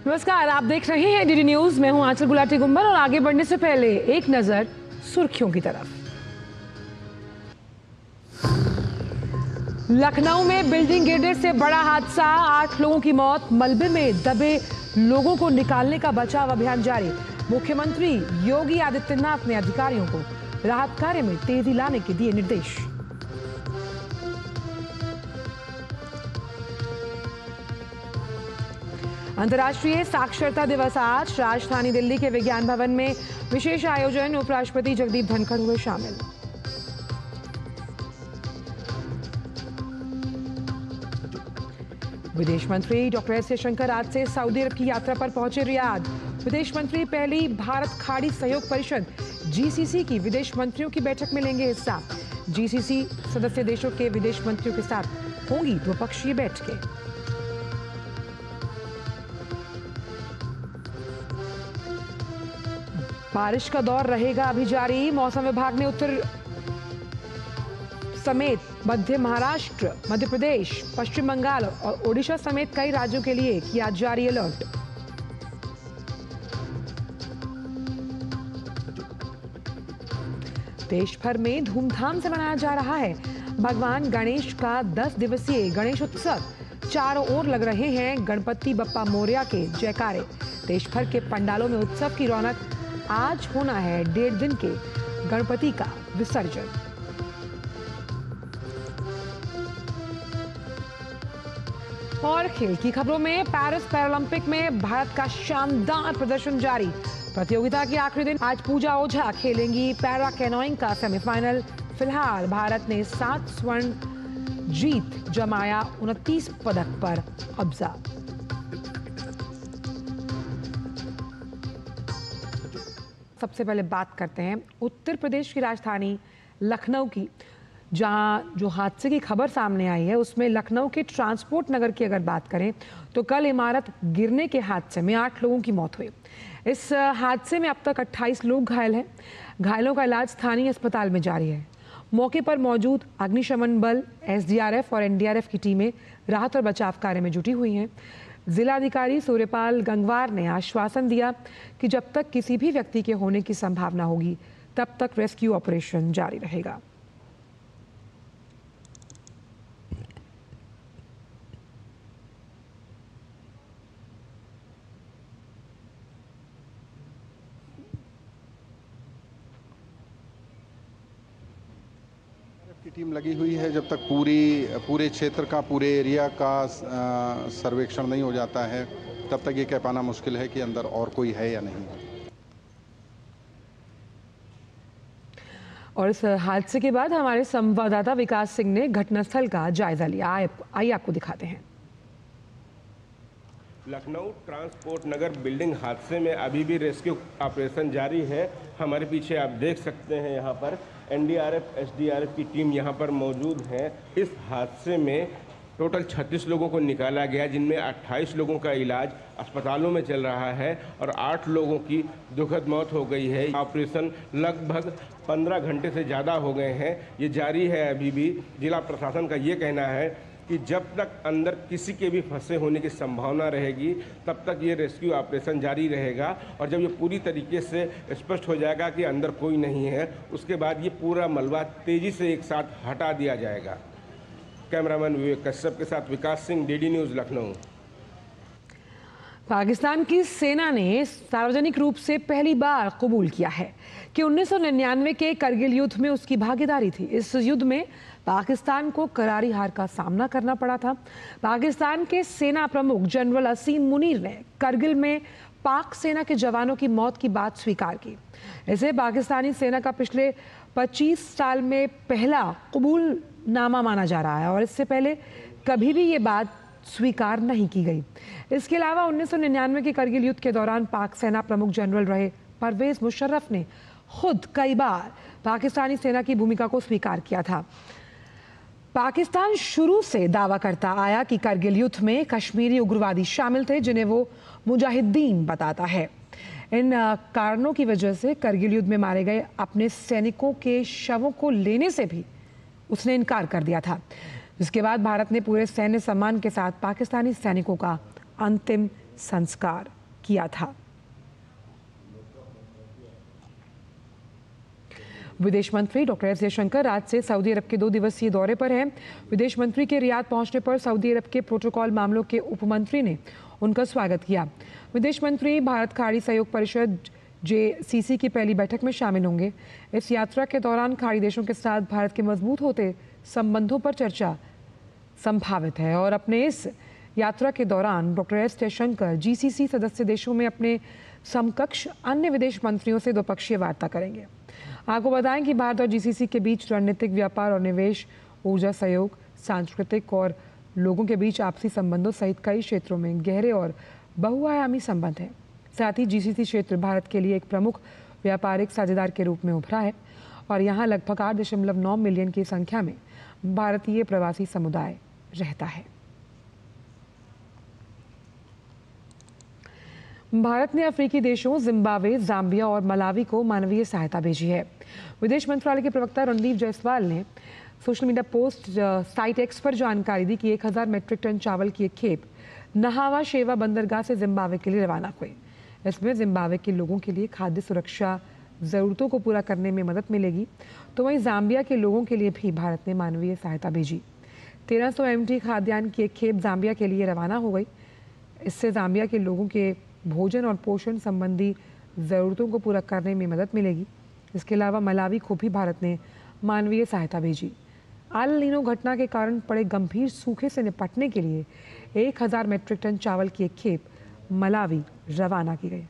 नमस्कार, आप देख रहे हैं डीडी न्यूज। मैं हूं आंचल गुलाटी गुंबर और आगे बढ़ने से पहले एक नजर सुर्खियों की तरफ। लखनऊ में बिल्डिंग गिरने से बड़ा हादसा, 8 लोगों की मौत। मलबे में दबे लोगों को निकालने का बचाव अभियान जारी। मुख्यमंत्री योगी आदित्यनाथ ने अधिकारियों को राहत कार्य में तेजी लाने के दिए निर्देश। अंतर्राष्ट्रीय साक्षरता दिवस आज। राजधानी दिल्ली के विज्ञान भवन में विशेष आयोजन। उपराष्ट्रपति जगदीप धनखड़ हुए शामिल। विदेश मंत्री डॉक्टर एस जयशंकर आज से सऊदी अरब की यात्रा पर पहुंचे रियाद। विदेश मंत्री पहली भारत खाड़ी सहयोग परिषद जीसीसी की विदेश मंत्रियों की बैठक में लेंगे हिस्सा। जीसीसी सदस्य देशों के विदेश मंत्रियों के साथ होंगी द्विपक्षीय बैठकें। बारिश का दौर रहेगा अभी जारी। मौसम विभाग ने उत्तर समेत मध्य महाराष्ट्र, मध्य प्रदेश, पश्चिम बंगाल और ओडिशा समेत कई राज्यों के लिए किया जारी अलर्ट। देश भर में धूमधाम से मनाया जा रहा है भगवान गणेश का 10 दिवसीय गणेश उत्सव। चारों ओर लग रहे हैं गणपति बप्पा मोरया के जयकारे। देश भर के पंडालों में उत्सव की रौनक। आज होना है 1.5 दिन के गणपति का विसर्जन। और खेल की खबरों में पेरिस पैरालंपिक में भारत का शानदार प्रदर्शन जारी। प्रतियोगिता के आखिरी दिन आज पूजा ओझा खेलेंगी पैरा कैनोइंग का सेमीफाइनल। फिलहाल भारत ने 7 स्वर्ण जीत जमाया 29 पदक पर कब्जा। सबसे पहले बात करते हैं उत्तर प्रदेश की राजधानी लखनऊ की, जहां जो हादसे की खबर सामने आई है उसमें लखनऊ के ट्रांसपोर्ट नगर की अगर बात करें तो कल इमारत गिरने के हादसे में 8 लोगों की मौत हुई। इस हादसे में अब तक 28 लोग घायल हैं। घायलों का इलाज स्थानीय अस्पताल में जारी है। मौके पर मौजूद अग्निशमन बल, एसडीआरएफ और एनडीआरएफ की टीमें राहत और बचाव कार्य में जुटी हुई हैं। जिलाधिकारी सूर्यपाल गंगवार ने आश्वासन दिया कि जब तक किसी भी व्यक्ति के होने की संभावना होगी तब तक रेस्क्यू ऑपरेशन जारी रहेगा। की टीम लगी हुई है। जब तक पूरे क्षेत्र का, पूरे एरिया का सर्वेक्षण नहीं हो जाता है तब तक ये कह पाना मुश्किल है कि अंदर और कोई है या नहीं। और इस हादसे के बाद हमारे संवाददाता विकास सिंह ने घटनास्थल का जायजा लिया। आइए आपको दिखाते हैं। लखनऊ ट्रांसपोर्ट नगर बिल्डिंग हादसे में अभी भी रेस्क्यू ऑपरेशन जारी है। हमारे पीछे आप देख सकते हैं, यहाँ पर एनडीआरएफ, एसडीआरएफ की टीम यहाँ पर मौजूद है। इस हादसे में टोटल 36 लोगों को निकाला गया, जिनमें 28 लोगों का इलाज अस्पतालों में चल रहा है और 8 लोगों की दुखद मौत हो गई है। ऑपरेशन लगभग 15 घंटे से ज़्यादा हो गए हैं, ये जारी है अभी भी। जिला प्रशासन का ये कहना है कि जब तक अंदर किसी के भी फंसे होने की संभावना रहेगी तब तक ये रेस्क्यू ऑपरेशन जारी रहेगा। और जब ये पूरी तरीके से स्पष्ट हो जाएगा कि अंदर कोई नहीं है, उसके बाद ये पूरा मलबा तेज़ी से एक साथ हटा दिया जाएगा। कैमरामैन विवेक कश्यप के साथ विकास सिंह, डीडी न्यूज़, लखनऊ। पाकिस्तान की सेना ने सार्वजनिक रूप से पहली बार कबूल किया है कि 1999 के करगिल युद्ध में उसकी भागीदारी थी। इस युद्ध में पाकिस्तान को करारी हार का सामना करना पड़ा था। पाकिस्तान के सेना प्रमुख जनरल असीम मुनीर ने करगिल में पाक सेना के जवानों की मौत की बात स्वीकार की। इसे पाकिस्तानी सेना का पिछले 25 साल में पहला कबूलनामा माना जा रहा है और इससे पहले कभी भी ये बात स्वीकार नहीं की गई। इसके अलावा 1999 के करगिल युद्ध के दौरान पाक सेना प्रमुख जनरल रहे परवेज मुशर्रफ ने खुद कई बार पाकिस्तानी सेना की भूमिका को स्वीकार किया था। पाकिस्तान शुरू से दावा करता आया कि करगिल युद्ध में कश्मीरी उग्रवादी शामिल थे, जिन्हें वो मुजाहिदीन बताता है। इन कारणों की वजह से करगिल युद्ध में मारे गए अपने सैनिकों के शवों को लेने से भी उसने इनकार कर दिया था। जिसके बाद भारत ने पूरे सैन्य सम्मान के साथ पाकिस्तानी सैनिकों का अंतिम संस्कार किया था। विदेश मंत्री डॉक्टर एस जयशंकर आज से सऊदी अरब के 2 दिवसीय दौरे पर हैं। विदेश मंत्री के रियाद पहुंचने पर सऊदी अरब के प्रोटोकॉल मामलों के उपमंत्री ने उनका स्वागत किया। विदेश मंत्री भारत खाड़ी सहयोग परिषद JCC की पहली बैठक में शामिल होंगे। इस यात्रा के दौरान खाड़ी देशों के साथ भारत के मजबूत होते संबंधों पर चर्चा संभावित है और अपने इस यात्रा के दौरान डॉक्टर एस जयशंकर GCC सदस्य देशों में अपने समकक्ष अन्य विदेश मंत्रियों से द्विपक्षीय वार्ता करेंगे। आपको बताएं कि भारत और GCC के बीच रणनीतिक, व्यापार और निवेश, ऊर्जा सहयोग, सांस्कृतिक और लोगों के बीच आपसी संबंधों सहित कई क्षेत्रों में गहरे और बहुआयामी संबंध हैं। साथ ही GCC क्षेत्र भारत के लिए एक प्रमुख व्यापारिक साझेदार के रूप में उभरा है और यहाँ लगभग 8.9 मिलियन की संख्या में भारतीय प्रवासी समुदाय रहता है। भारत ने अफ्रीकी देशों जिम्बाब्वे, जाम्बिया और मलावी को मानवीय सहायता भेजी है। विदेश मंत्रालय के प्रवक्ता रणदीप जायसवाल ने social media post site X पर जानकारी दी कि 1000 मीट्रिक टन चावल की एक खेप नहावा शेवा बंदरगाह से जिम्बाब्वे के लिए रवाना हुई। इसमें जिम्बाब्वे के लोगों के लिए खाद्य सुरक्षा ज़रूरतों को पूरा करने में मदद मिलेगी, तो वहीं जाम्बिया के लोगों के लिए भी भारत ने मानवीय सहायता भेजी। 1300 MT खाद्यान्न की एक खेप जाम्बिया के लिए रवाना हो गई। इससे जाम्बिया के लोगों के भोजन और पोषण संबंधी ज़रूरतों को पूरा करने में मदद मिलेगी। इसके अलावा मलावी को भी भारत ने मानवीय सहायता भेजी। एल नीनो घटना के कारण पड़े गंभीर सूखे से निपटने के लिए 1000 मीट्रिक टन चावल की एक खेप मलावी रवाना की गई।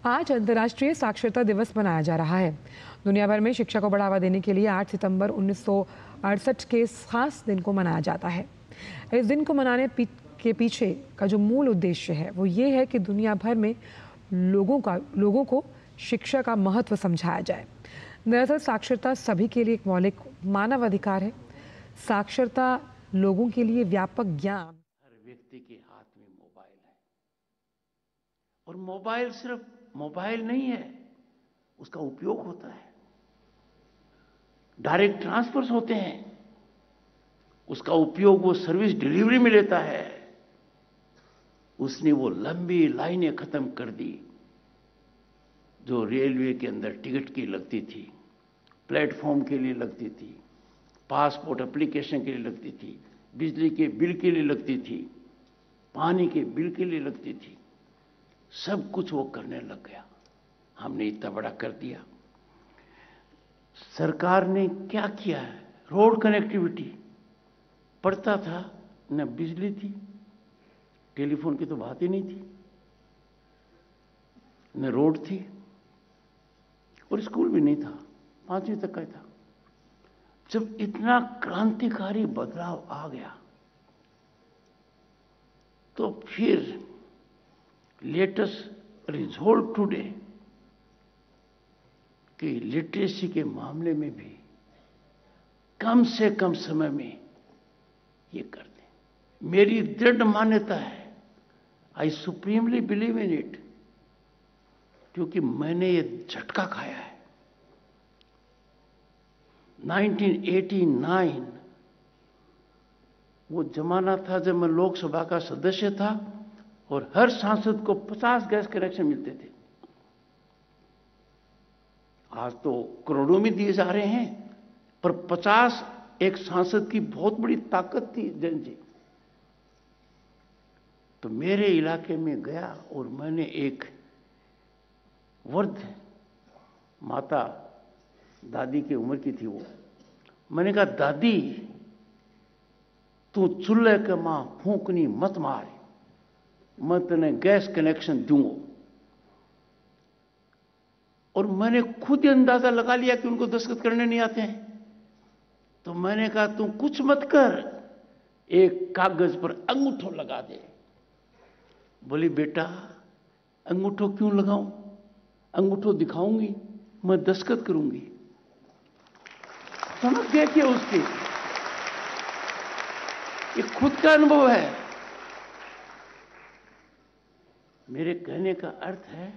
आज अंतर्राष्ट्रीय साक्षरता दिवस मनाया जा रहा है। दुनिया भर में शिक्षा को बढ़ावा देने के लिए 8 सितंबर 1968 के इस खास दिन को मनाया जाता है। इस दिन को मनाने के पीछे का जो मूल उद्देश्य है वो ये है कि दुनिया भर में लोगों को शिक्षा का महत्व समझाया जाए। दरअसल साक्षरता सभी के लिए एक मौलिक मानव अधिकार है। साक्षरता लोगों के लिए व्यापक ज्ञान। हर व्यक्ति के हाथ में मोबाइल है और मोबाइल सिर्फ मोबाइल नहीं है, उसका उपयोग होता है, डायरेक्ट ट्रांसफर्स होते हैं, उसका उपयोग वो सर्विस डिलीवरी में लेता है। उसने वो लंबी लाइनें खत्म कर दी जो रेलवे के अंदर टिकट की लगती थी, प्लेटफॉर्म के लिए लगती थी, पासपोर्ट एप्लीकेशन के लिए लगती थी, बिजली के बिल के लिए लगती थी, पानी के बिल के लिए लगती थी। सब कुछ वो करने लग गया। हमने इतना बड़ा कर दिया। सरकार ने क्या किया है? Road connectivity. पड़ता था न बिजली थी, टेलीफोन की तो बात ही नहीं थी, न रोड थी और स्कूल भी नहीं था, 5वीं तक का था। जब इतना क्रांतिकारी बदलाव आ गया तो फिर लेट अस रिजॉल्व टुडे कि लिटरेसी के मामले में भी कम से कम समय में ये कर दें। मेरी दृढ़ मान्यता है, आई सुप्रीमली बिलीव इन इट, क्योंकि मैंने ये झटका खाया है। 1989 वो जमाना था जब मैं लोकसभा का सदस्य था और हर सांसद को 50 गैस कनेक्शन मिलते थे। आज तो करोड़ों में दिए जा रहे हैं, पर 50 एक सांसद की बहुत बड़ी ताकत थी जन जी। तो मेरे इलाके में गया और मैंने एक वृद्ध माता, दादी की उम्र की थी वो, मैंने कहा दादी तू चूल्हे के मां फूंकनी मत मार, मैं तेने गैस कनेक्शन दूंगा। और मैंने खुद ही अंदाजा लगा लिया कि उनको दस्तखत करने नहीं आते हैं। तो मैंने कहा तू कुछ मत कर, एक कागज पर अंगूठो लगा दे। बोली बेटा अंगूठो क्यों लगाऊं? अंगूठो दिखाऊंगी, मैं दस्तखत करूंगी। समझ देखिए उसकी, ये खुद का अनुभव है। मेरे कहने का अर्थ है,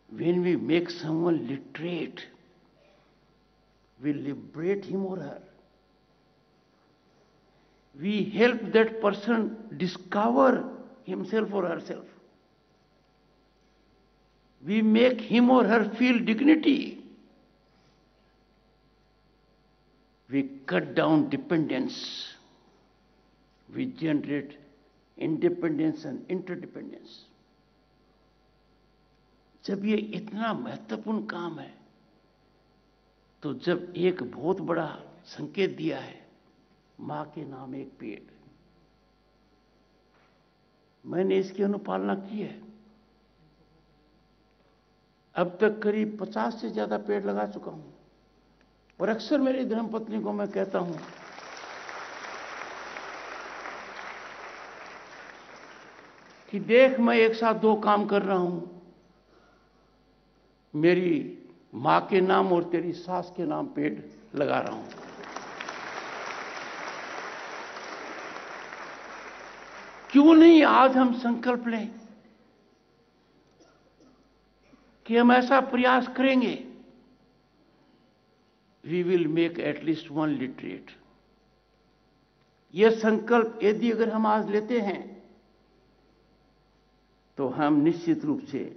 when we make someone literate, we liberate him or her. we help that person discover himself or herself. We make him or her feel dignity. We cut down dependence. We generate independence and interdependence. जब ये इतना महत्वपूर्ण काम है, तो जब एक बहुत बड़ा संकेत दिया है, मां के नाम एक पेड़, मैंने इसकी अनुपालना की है। अब तक करीब 50 से ज्यादा पेड़ लगा चुका हूं, और अक्सर मेरी धर्मपत्नी को मैं कहता हूं कि देख, मैं एक साथ 2 काम कर रहा हूं, मेरी मां के नाम और तेरी सास के नाम पेड़ लगा रहा हूं। क्यों नहीं आज हम संकल्प लें कि हम ऐसा प्रयास करेंगे। We will make at least 1 literate. यह संकल्प यदि अगर हम आज लेते हैं, तो हम निश्चित रूप से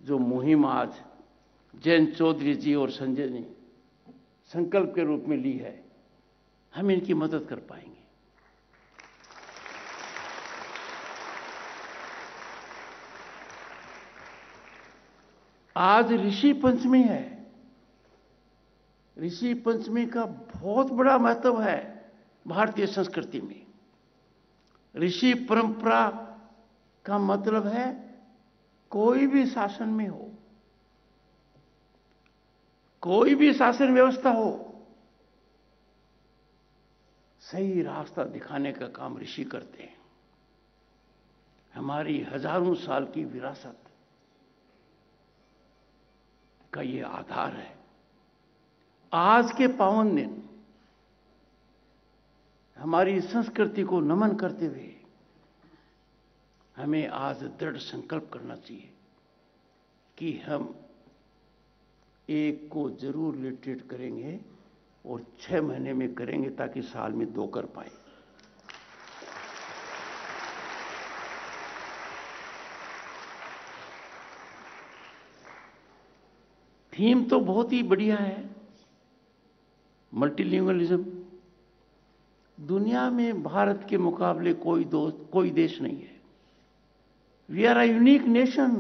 जो मुहिम आज जयंत चौधरी जी और संजय ने संकल्प के रूप में ली है, हम इनकी मदद कर पाएंगे। आज ऋषि पंचमी है। ऋषि पंचमी का बहुत बड़ा महत्व है भारतीय संस्कृति में। ऋषि परंपरा का मतलब है कोई भी शासन में हो, कोई भी शासन व्यवस्था हो, सही रास्ता दिखाने का काम ऋषि करते हैं। हमारी हजारों साल की विरासत का ये आधार है। आज के पावन दिन हमारी संस्कृति को नमन करते हुए हमें आज दृढ़ संकल्प करना चाहिए कि हम एक को जरूर लिटरेट करेंगे, और 6 महीने में करेंगे ताकि साल में 2 कर पाए। थीम तो बहुत ही बढ़िया है, मल्टीलिंगुअलिज्म। दुनिया में भारत के मुकाबले कोई देश नहीं है। We are a unique nation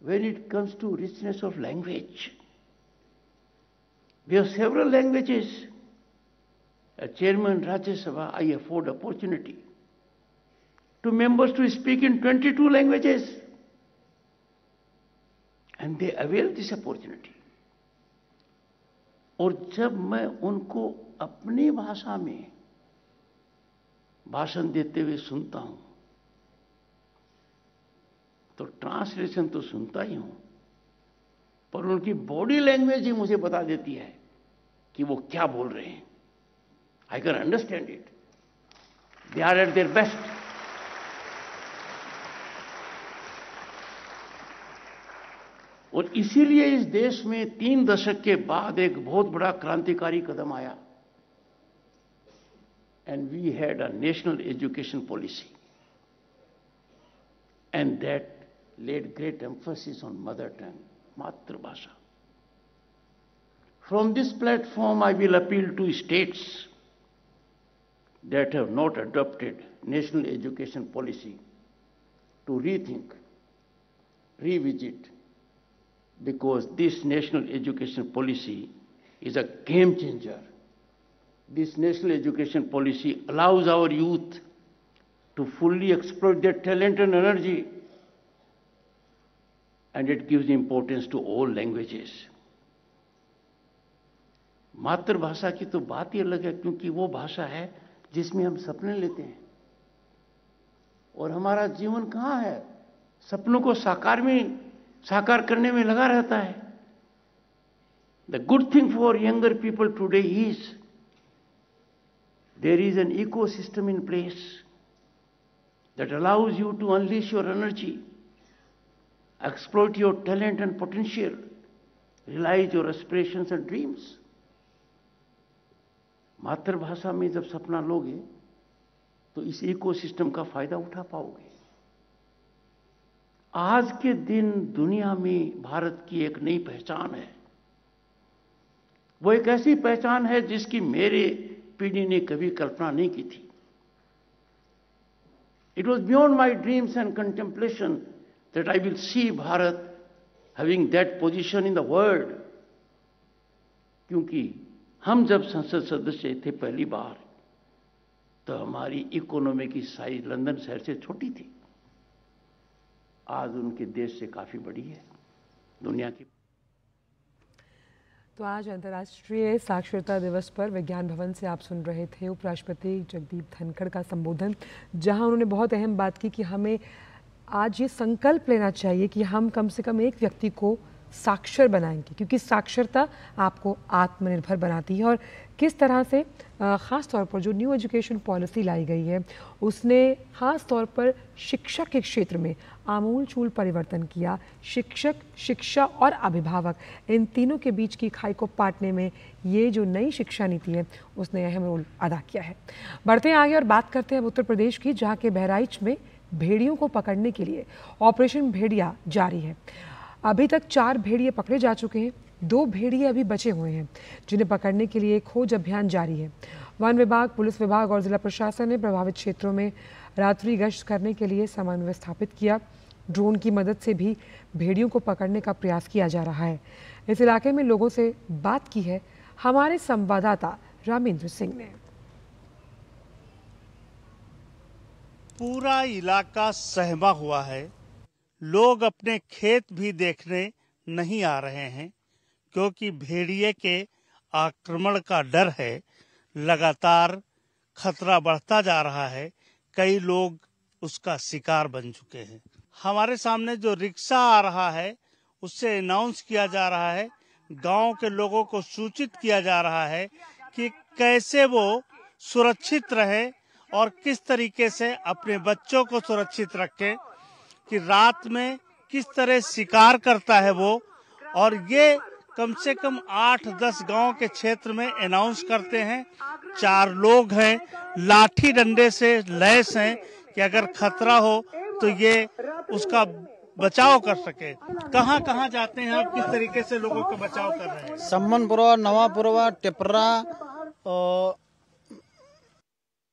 when it comes to richness of language. We have several languages. As Chairman Rajya Sabha, I afford opportunity to members to speak in 22 languages, and they avail this opportunity. और जब मैं उनको अपनी भाषा में भाषण देते हुए सुनता हूं, तो ट्रांसलेशन तो सुनता ही हूं, पर उनकी बॉडी लैंग्वेज ही मुझे बता देती है कि वो क्या बोल रहे हैं। I can understand it. They are at their best. और इसीलिए इस देश में 3 दशक के बाद एक बहुत बड़ा क्रांतिकारी कदम आया, and we had a national education policy, and that laid great emphasis on mother tongue, Matrabhasha. From this platform, I will appeal to states that have not adopted national education policy to rethink, revisit, because this national education policy is a game changer. This national education policy allows our youth to fully exploit their talent and energy, and it gives importance to all languages. मातृभाषा की तो बात ही अलग है, क्योंकि वो भाषा है जिसमें हम सपने लेते हैं, और हमारा जीवन कहां है सपनों को साकार करने में लगा रहता है। The good thing for younger people today is there is an ecosystem in place that allows you to unleash your energy, exploit your talent and potential, realize your aspirations and dreams. मातृभाषा में जब सपना लोगे तो इस ecosystem का फायदा उठा पाओगे। आज के दिन दुनिया में भारत की एक नई पहचान है। वो एक ऐसी पहचान है जिसकी मेरे पीढ़ी ने कभी कल्पना नहीं की थी। It was beyond my dreams and contemplation that I will see Bharat having that position in the world. क्योंकि हम जब संसद सदस्य थे पहली बार, तो हमारी इकोनॉमी की साइज लंदन शहर से छोटी थी। आज उनके देश से काफी बड़ी है दुनिया की। तो आज अंतर्राष्ट्रीय साक्षरता दिवस पर विज्ञान भवन से आप सुन रहे थे उपराष्ट्रपति जगदीप धनखड़ का संबोधन, जहां उन्होंने बहुत अहम बात की कि हमें आज ये संकल्प लेना चाहिए कि हम कम से कम एक व्यक्ति को साक्षर बनाएंगे, क्योंकि साक्षरता आपको आत्मनिर्भर बनाती है। और किस तरह से ख़ास तौर पर जो न्यू एजुकेशन पॉलिसी लाई गई है उसने ख़ास तौर पर शिक्षा के क्षेत्र में आमूलचूल परिवर्तन किया। शिक्षक, शिक्षा और अभिभावक, इन तीनों के बीच की खाई को पाटने में ये जो नई शिक्षा नीति है उसने अहम रोल अदा किया है। बढ़ते हैं आगे और बात करते हैं उत्तर प्रदेश की, जहाँ के बहराइच में भेड़ियों को पकड़ने के लिए ऑपरेशन भेड़िया जारी है। अभी तक 4 भेड़िए पकड़े जा चुके हैं, 2 भेड़िए अभी बचे हुए हैं जिन्हें पकड़ने के लिए खोज अभियान जारी है। वन विभाग, पुलिस विभाग और जिला प्रशासन ने प्रभावित क्षेत्रों में रात्रि गश्त करने के लिए समन्वय स्थापित किया। ड्रोन की मदद से भी भेड़ियों को पकड़ने का प्रयास किया जा रहा है। इस इलाके में लोगों से बात की है हमारे संवाददाता रामेंद्र सिंह ने। पूरा इलाका सहमा हुआ है। लोग अपने खेत भी देखने नहीं आ रहे हैं क्योंकि भेड़िए के आक्रमण का डर है। लगातार खतरा बढ़ता जा रहा है, कई लोग उसका शिकार बन चुके हैं। हमारे सामने जो रिक्शा आ रहा है उससे अनाउंस किया जा रहा है, गांव के लोगों को सूचित किया जा रहा है कि कैसे वो सुरक्षित रहे और किस तरीके से अपने बच्चों को सुरक्षित रखें, कि रात में किस तरह शिकार करता है वो। और ये कम से कम 8-10 गांव के क्षेत्र में अनाउंस करते हैं। 4 लोग हैं, लाठी डंडे से लैस हैं कि अगर खतरा हो तो ये उसका बचाव कर सके। कहाँ कहाँ जाते हैं आप, किस तरीके से लोगों का बचाव कर रहे हैं? सम्मनपुरवा, नवापुरवा, टिपरा,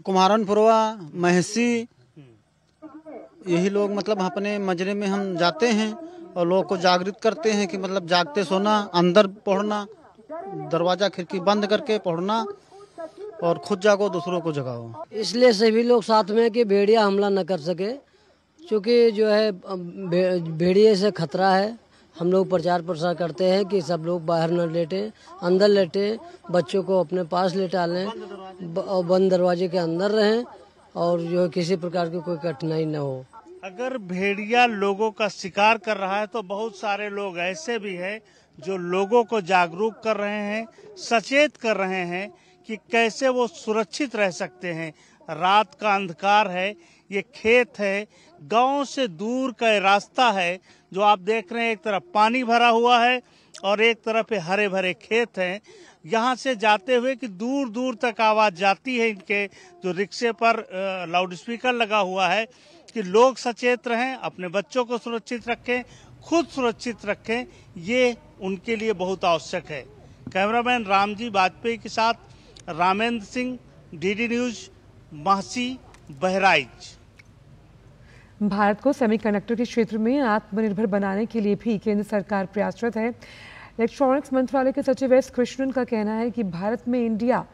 कुमारनपुरवा, महसी, यही लोग मतलब अपने मजरे में हम जाते हैं और लोगों को जागृत करते हैं कि मतलब जागते सोना, अंदर पढ़ना, दरवाजा खिड़की बंद करके पढ़ना और खुद जागो दूसरों को जगाओ। इसलिए सभी लोग साथ में कि भेड़िया हमला न कर सके, क्योंकि जो है भेड़िए से खतरा है। हम लोग प्रचार प्रसार करते हैं कि सब लोग बाहर न लेटें, अंदर लेटें, बच्चों को अपने पास लेटा लें और बंद दरवाजे के अंदर रहें और जो है किसी प्रकार की कोई कठिनाई न हो। अगर भेड़िया लोगों का शिकार कर रहा है तो बहुत सारे लोग ऐसे भी हैं जो लोगों को जागरूक कर रहे हैं, सचेत कर रहे हैं कि कैसे वो सुरक्षित रह सकते हैं। रात का अंधकार है, ये खेत है, गांव से दूर का रास्ता है जो आप देख रहे हैं। एक तरफ पानी भरा हुआ है और एक तरफ हरे भरे खेत हैं। यहाँ से जाते हुए कि दूर दूर तक आवाज जाती है इनके जो रिक्शे पर लाउड स्पीकर लगा हुआ है कि लोग सचेत रहें, अपने बच्चों को सुरक्षित रखें, खुद सुरक्षित रखें। ये उनके लिए बहुत आवश्यक है। कैमरामैन रामजी वाजपेयी के साथ रामेंद्र सिंह, डीडी न्यूज, महसी, बहराइच। भारत को सेमीकंडक्टर के क्षेत्र में आत्मनिर्भर बनाने के लिए भी केंद्र सरकार प्रयासरत है। इलेक्ट्रॉनिक्स मंत्रालय के सचिव एस कृष्णन का कहना है कि भारत में इंडिया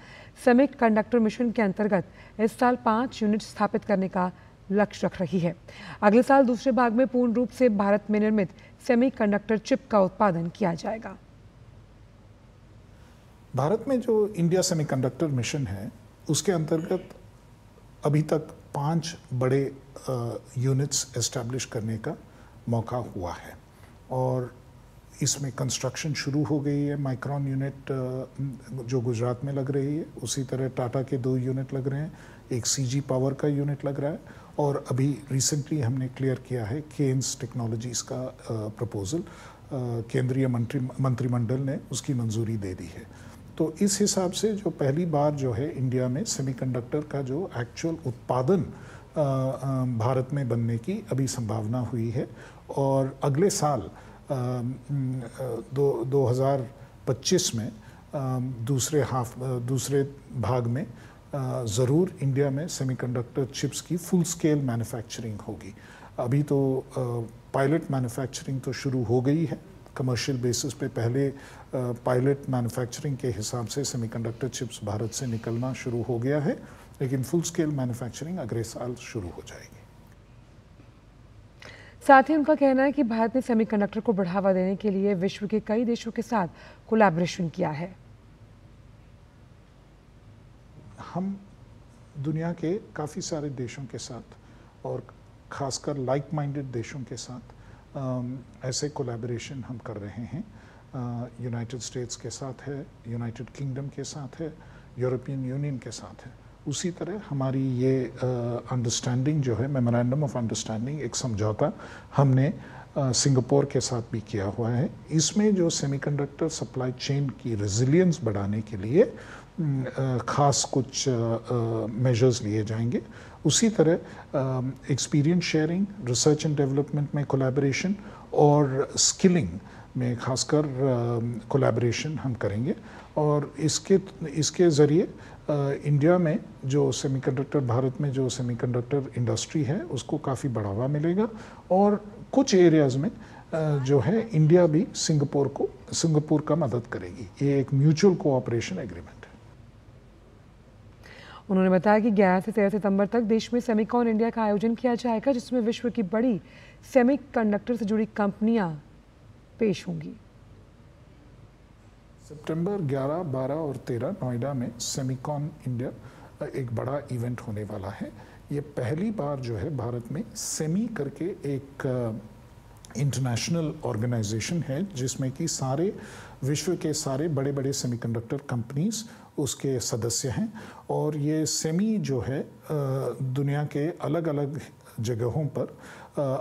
सेमीकंडक्टर मिशन के अंतर्गत इस साल 5 यूनिट स्थापित करने का लक्ष्य रख रही है। अगले साल दूसरे भाग में पूर्ण रूप से भारत में निर्मित सेमीकंडक्टर चिप का उत्पादन किया जाएगा। भारत में जो इंडिया सेमीकंडक्टर मिशन है उसके अंतर्गत अभी तक 5 बड़े यूनिट्स एस्टैब्लिश करने का मौका हुआ है और इसमें कंस्ट्रक्शन शुरू हो गई है। माइक्रॉन यूनिट जो गुजरात में लग रही है, उसी तरह टाटा के 2 यूनिट लग रहे हैं, एक सीजी पावर का यूनिट लग रहा है और अभी रिसेंटली हमने क्लियर किया है केन्स टेक्नोलॉजीज़ का प्रपोजल, केंद्रीय मंत्रिमंडल ने उसकी मंजूरी दे दी है। तो तो इस हिसाब से जो पहली बार जो है इंडिया में सेमीकंडक्टर का जो एक्चुअल उत्पादन भारत में बनने की अभी संभावना हुई है। और अगले साल 2025 में दूसरे भाग में ज़रूर इंडिया में सेमीकंडक्टर चिप्स की फुल स्केल मैन्युफैक्चरिंग होगी। अभी तो पायलट मैन्युफैक्चरिंग तो शुरू हो गई है कमर्शियल बेसिस पे। पहले पायलट मैन्युफैक्चरिंग के हिसाब से सेमीकंडक्टर चिप्स भारत से निकलना शुरू हो गया है, लेकिन फुल स्केल मैन्युफैक्चरिंग अगले साल शुरू हो जाएगी। साथ ही उनका कहना है कि भारत ने सेमीकंडक्टर को बढ़ावा देने के लिए विश्व के कई देशों के साथ कोलैबोरेशन किया है। हम दुनिया के काफ़ी सारे देशों के साथ और ख़ासकर लाइक माइंडेड देशों के साथ ऐसे कोलैबोरेशन हम कर रहे हैं। यूनाइटेड स्टेट्स के साथ है, यूनाइटेड किंगडम के साथ है, यूरोपियन यूनियन के साथ है। उसी तरह हमारी ये अंडरस्टैंडिंग जो है, मेमोरेंडम ऑफ अंडरस्टैंडिंग, एक समझौता हमने सिंगापुर के साथ भी किया हुआ है। इसमें जो सेमीकंडक्टर सप्लाई चेन की रेजिलियंस बढ़ाने के लिए ख़ास कुछ मेजर्स लिए जाएंगे। उसी तरह experience sharing, research and development में कोलैबोरेशन और स्किलिंग में खासकर कोलैबोरेशन हम करेंगे। और इसके ज़रिए इंडिया में जो सेमीकंडक्टर, भारत में जो सेमीकंडक्टर इंडस्ट्री है उसको काफ़ी बढ़ावा मिलेगा। और कुछ एरियाज़ में जो है इंडिया भी सिंगापुर का मदद करेगी। ये एक म्यूचुअल कोऑपरेशन एग्रीमेंट है। उन्होंने बताया कि 11 से 13 सितंबर तक देश में सेमीकॉन इंडिया का आयोजन किया जाएगा, जिसमें विश्व की बड़ी सेमीकंडक्टर से जुड़ी कंपनियां पेश होंगी। सितंबर 11, 12 और 13 नोएडा में सेमीकॉन इंडिया एक बड़ा इवेंट होने वाला है। ये पहली बार जो है भारत में सेमी करके एक इंटरनेशनल ऑर्गेनाइजेशन है, जिसमें कि सारे विश्व के सारे बड़े बड़े सेमीकंडक्टर कंपनीज उसके सदस्य हैं। और ये सेमी जो है दुनिया के अलग अलग जगहों पर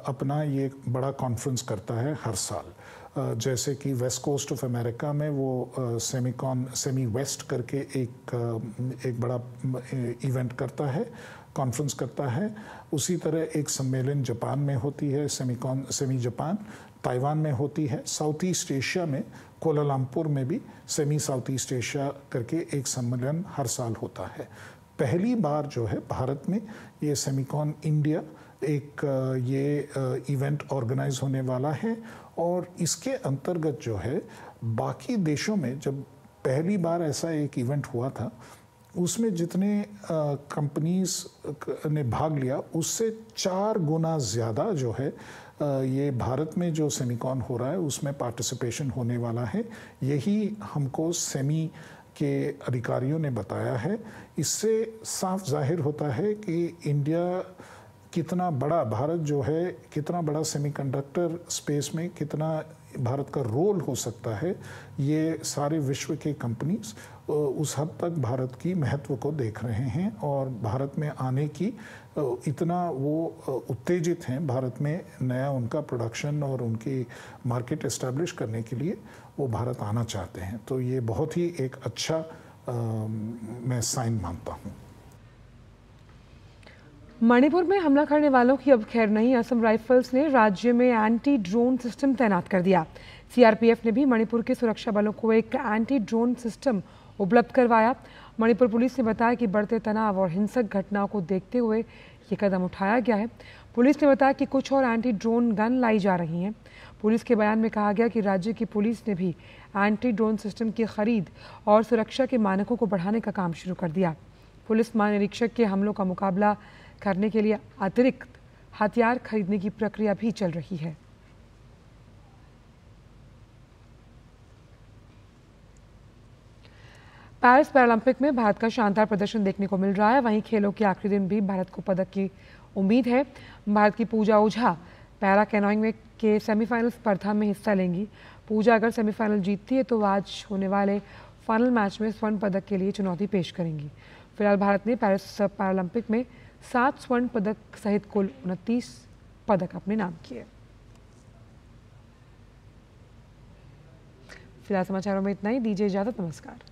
अपना ये बड़ा कॉन्फ्रेंस करता है हर साल। जैसे कि वेस्ट कोस्ट ऑफ अमेरिका में वो सेमी वेस्ट करके एक बड़ा इवेंट करता है, कॉन्फ्रेंस करता है। उसी तरह एक सम्मेलन जापान में होती है, सेमी जापान। ताइवान में होती है। साउथ ईस्ट एशिया में कोलालमपुर में भी सेमी साउथ ईस्ट एशिया करके एक सम्मेलन हर साल होता है। पहली बार जो है भारत में ये सेमीकॉन इंडिया एक ये इवेंट ऑर्गेनाइज होने वाला है। और इसके अंतर्गत जो है बाकी देशों में जब पहली बार ऐसा एक इवेंट हुआ था, उसमें जितने कंपनीज ने भाग लिया उससे 4 गुना ज़्यादा जो है ये भारत में जो सेमीकॉन हो रहा है उसमें पार्टिसिपेशन होने वाला है। यही हमको सेमी के अधिकारियों ने बताया है। इससे साफ जाहिर होता है कि इंडिया कितना बड़ा, भारत जो है कितना बड़ा सेमीकंडक्टर स्पेस में कितना भारत का रोल हो सकता है। ये सारे विश्व के कंपनीज उस हद तक भारत की महत्व को देख रहे हैं और भारत में आने की इतना वो उत्तेजित हैं। भारत में नया उनका प्रोडक्शन और उनकी मार्केट एस्टैब्लिश करने के लिए वो भारत आना चाहते हैं। तो ये बहुत ही एक अच्छा मैं साइन मानता हूँ। मणिपुर में हमला करने वालों की अब खैर नहीं। असम राइफल्स ने राज्य में एंटी ड्रोन सिस्टम तैनात कर दिया। सीआरपीएफ ने भी मणिपुर के सुरक्षा बलों को एक एंटी ड्रोन सिस्टम उपलब्ध करवाया। मणिपुर पुलिस ने बताया कि बढ़ते तनाव और हिंसक घटनाओं को देखते हुए ये कदम उठाया गया है। पुलिस ने बताया कि कुछ और एंटी ड्रोन गन लाई जा रही हैं। पुलिस के बयान में कहा गया कि राज्य की पुलिस ने भी एंटी ड्रोन सिस्टम की खरीद और सुरक्षा के मानकों को बढ़ाने का काम शुरू कर दिया। पुलिस महानिरीक्षक के हमलों का मुकाबला करने के लिए अतिरिक्त हथियार खरीदने की प्रक्रिया भी चल रही है। पेरिस पैरालंपिक में भारत का शानदार प्रदर्शन देखने को मिल रहा है। वहीं खेलों के आखिरी दिन भी भारत को पदक की उम्मीद है। भारत की पूजा ओझा पैरा कैनोइंग में के सेमीफाइनल स्पर्धा में हिस्सा लेंगी। पूजा अगर सेमीफाइनल जीतती है तो आज होने वाले फाइनल मैच में स्वर्ण पदक के लिए चुनौती पेश करेंगी। फिलहाल भारत ने पेरिस पैरालंपिक में 7 स्वर्ण पदक सहित कुल 29 पदक अपने नाम किए। फिलहाल समाचारों में इतना ही। दीजिए इजाजत। नमस्कार।